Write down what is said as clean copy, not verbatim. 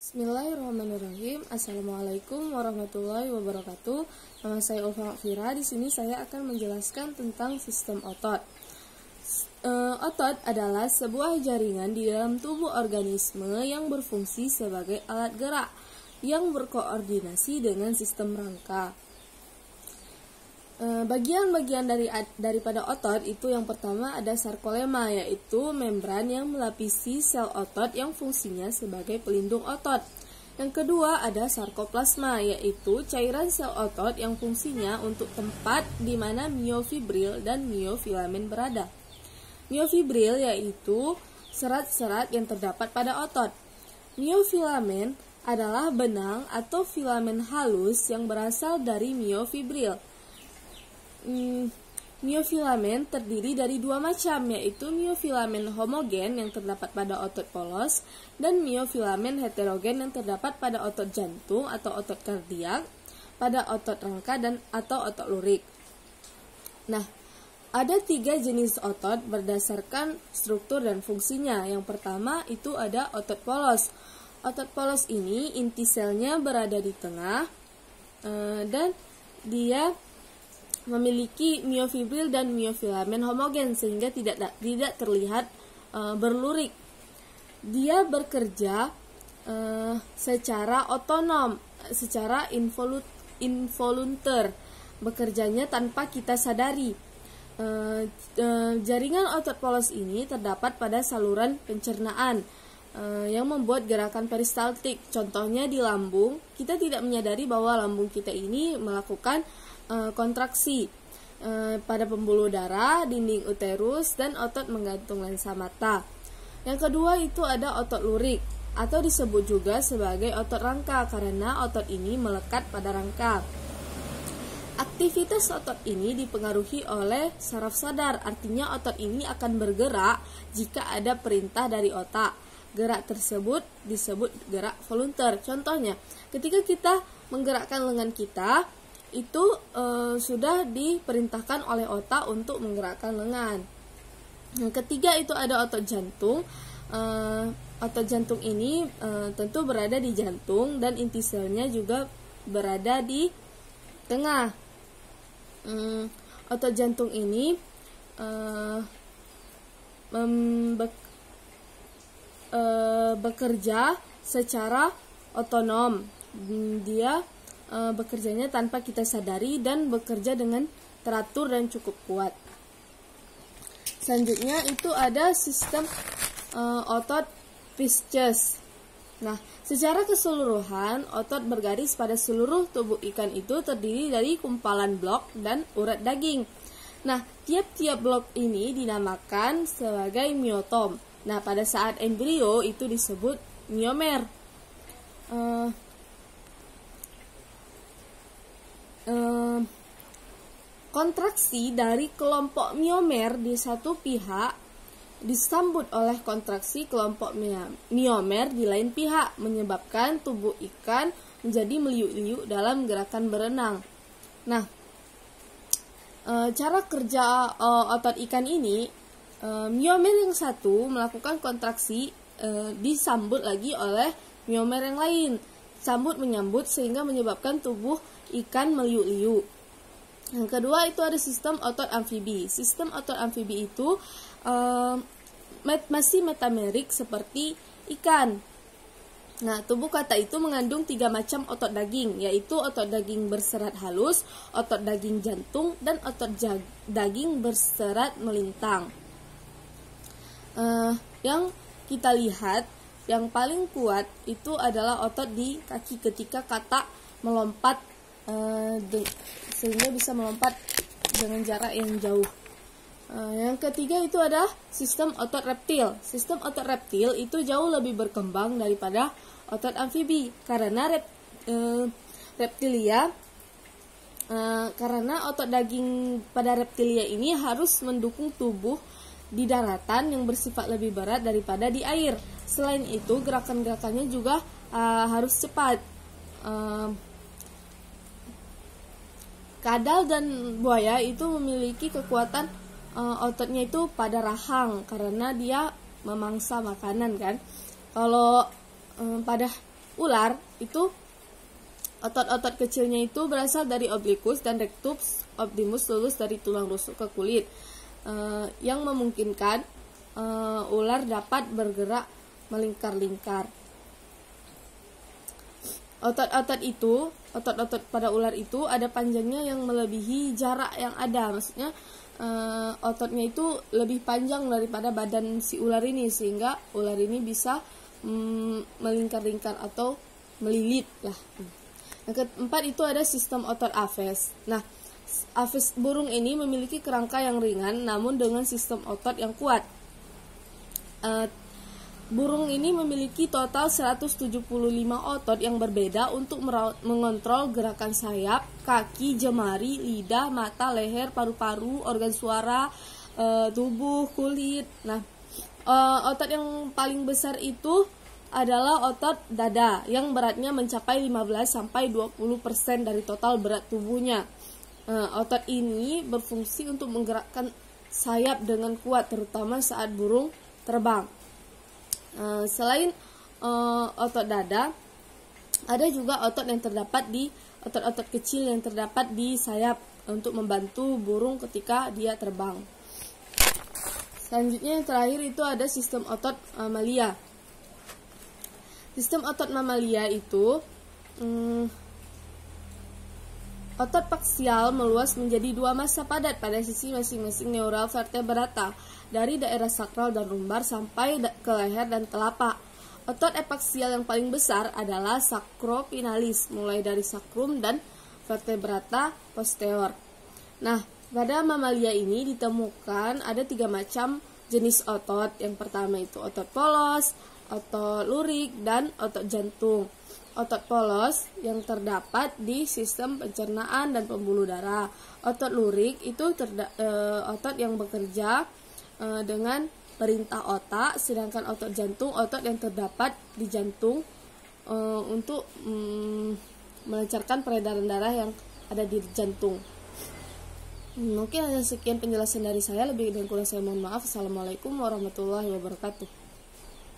Bismillahirrahmanirrahim. Assalamualaikum warahmatullahi wabarakatuh. Nama saya Ulfa Fira. Di sini saya akan menjelaskan tentang sistem otot. Otot adalah sebuah jaringan di dalam tubuh organisme yang berfungsi sebagai alat gerak yang berkoordinasi dengan sistem rangka. Bagian-bagian daripada otot itu yang pertama ada sarkolema, yaitu membran yang melapisi sel otot yang fungsinya sebagai pelindung otot. Yang kedua ada sarkoplasma, yaitu cairan sel otot yang fungsinya untuk tempat di mana miofibril dan miofilamen berada. Miofibril yaitu serat-serat yang terdapat pada otot. Miofilamen adalah benang atau filamen halus yang berasal dari miofibril. Miofilamen terdiri dari dua macam, yaitu miofilamen homogen yang terdapat pada otot polos dan miofilamen heterogen yang terdapat pada otot jantung atau otot kardiak, pada otot rangka dan atau otot lurik. Nah, ada 3 jenis otot berdasarkan struktur dan fungsinya. Yang pertama itu ada otot polos. Otot polos ini inti selnya berada di tengah dan dia memiliki miofibril dan miofilamen homogen sehingga tidak terlihat berlurik. Dia bekerja secara otonom, secara involunter, bekerjanya tanpa kita sadari. Jaringan otot polos ini terdapat pada saluran pencernaan yang membuat gerakan peristaltik. Contohnya di lambung, kita tidak menyadari bahwa lambung kita ini melakukan kontraksi pada pembuluh darah, dinding uterus, dan otot menggantung lensa mata. Yang kedua itu ada otot lurik atau disebut juga sebagai otot rangka karena otot ini melekat pada rangka. Aktivitas otot ini dipengaruhi oleh saraf sadar, artinya otot ini akan bergerak jika ada perintah dari otak. Gerak tersebut disebut gerak volunter. Contohnya, ketika kita menggerakkan lengan kita, itu sudah diperintahkan oleh otak untuk menggerakkan lengan. Yang ketiga itu ada otot jantung. Otot jantung ini tentu berada di jantung dan inti selnya juga berada di tengah. Otot jantung ini bekerja secara otonom. Dia bekerjanya tanpa kita sadari dan bekerja dengan teratur dan cukup kuat. Selanjutnya itu ada sistem otot viscus. Nah, secara keseluruhan otot bergaris pada seluruh tubuh ikan itu terdiri dari kumpalan blok dan urat daging. Nah, tiap-tiap blok ini dinamakan sebagai miotom. Nah, pada saat embrio itu disebut miomer. Kontraksi dari kelompok miomer di satu pihak disambut oleh kontraksi kelompok miomer di lain pihak, menyebabkan tubuh ikan menjadi meliuk-liuk dalam gerakan berenang. Nah, cara kerja otot ikan ini, miomer yang satu melakukan kontraksi disambut lagi oleh miomer yang lain, sambut menyambut sehingga menyebabkan tubuh ikan meliuk-liuk. Yang kedua itu ada sistem otot amfibi. Sistem otot amfibi itu masih metamerik seperti ikan. Nah, tubuh kata itu mengandung 3 macam otot daging, yaitu otot daging berserat halus, otot daging jantung, dan otot daging berserat melintang. Yang kita lihat yang paling kuat itu adalah otot di kaki ketika kata melompat, sehingga bisa melompat dengan jarak yang jauh. Yang ketiga itu ada sistem otot reptil. Sistem otot reptil itu jauh lebih berkembang daripada otot amfibi karena reptilia karena otot daging pada reptilia ini harus mendukung tubuh di daratan yang bersifat lebih berat daripada di air. Selain itu, gerakan-gerakannya juga harus cepat. Kadal dan buaya itu memiliki kekuatan ototnya itu pada rahang karena dia memangsa makanan kan. Kalau pada ular itu otot-otot kecilnya itu berasal dari obliquus dan rectus optimus lurus dari tulang rusuk ke kulit, yang memungkinkan ular dapat bergerak melingkar-lingkar. Otot-otot pada ular itu ada panjangnya yang melebihi jarak yang ada. Maksudnya ototnya itu lebih panjang daripada badan si ular ini, sehingga ular ini bisa melingkar-lingkar atau melilit lah. Yang keempat itu ada sistem otot aves. Nah, aves burung ini memiliki kerangka yang ringan namun dengan sistem otot yang kuat. Burung ini memiliki total 175 otot yang berbeda untuk mengontrol gerakan sayap, kaki, jemari, lidah, mata, leher, paru-paru, organ suara, tubuh, kulit. Nah, otot yang paling besar itu adalah otot dada yang beratnya mencapai 15-20% dari total berat tubuhnya. Otot ini berfungsi untuk menggerakkan sayap dengan kuat, terutama saat burung terbang. Selain otot dada, ada juga otot yang terdapat di otot-otot kecil yang terdapat di sayap untuk membantu burung ketika dia terbang. Selanjutnya yang terakhir itu ada sistem otot mamalia. Sistem otot mamalia itu otot paksial meluas menjadi dua massa padat pada sisi masing-masing neural vertebrata dari daerah sakral dan lumbar sampai ke leher dan telapak. Otot epaksial yang paling besar adalah sacropinalis, mulai dari sakrum dan vertebrata posterior. Nah, pada mamalia ini ditemukan ada 3 macam jenis otot. Yang pertama itu otot polos, otot lurik, dan otot jantung. Otot polos yang terdapat di sistem pencernaan dan pembuluh darah. Otot lurik itu otot yang bekerja dengan perintah otak, sedangkan otot jantung otot yang terdapat di jantung untuk melancarkan peredaran darah yang ada di jantung. Mungkin hanya sekian penjelasan dari saya, lebih dan kurang saya mohon maaf. Assalamualaikum warahmatullahi wabarakatuh.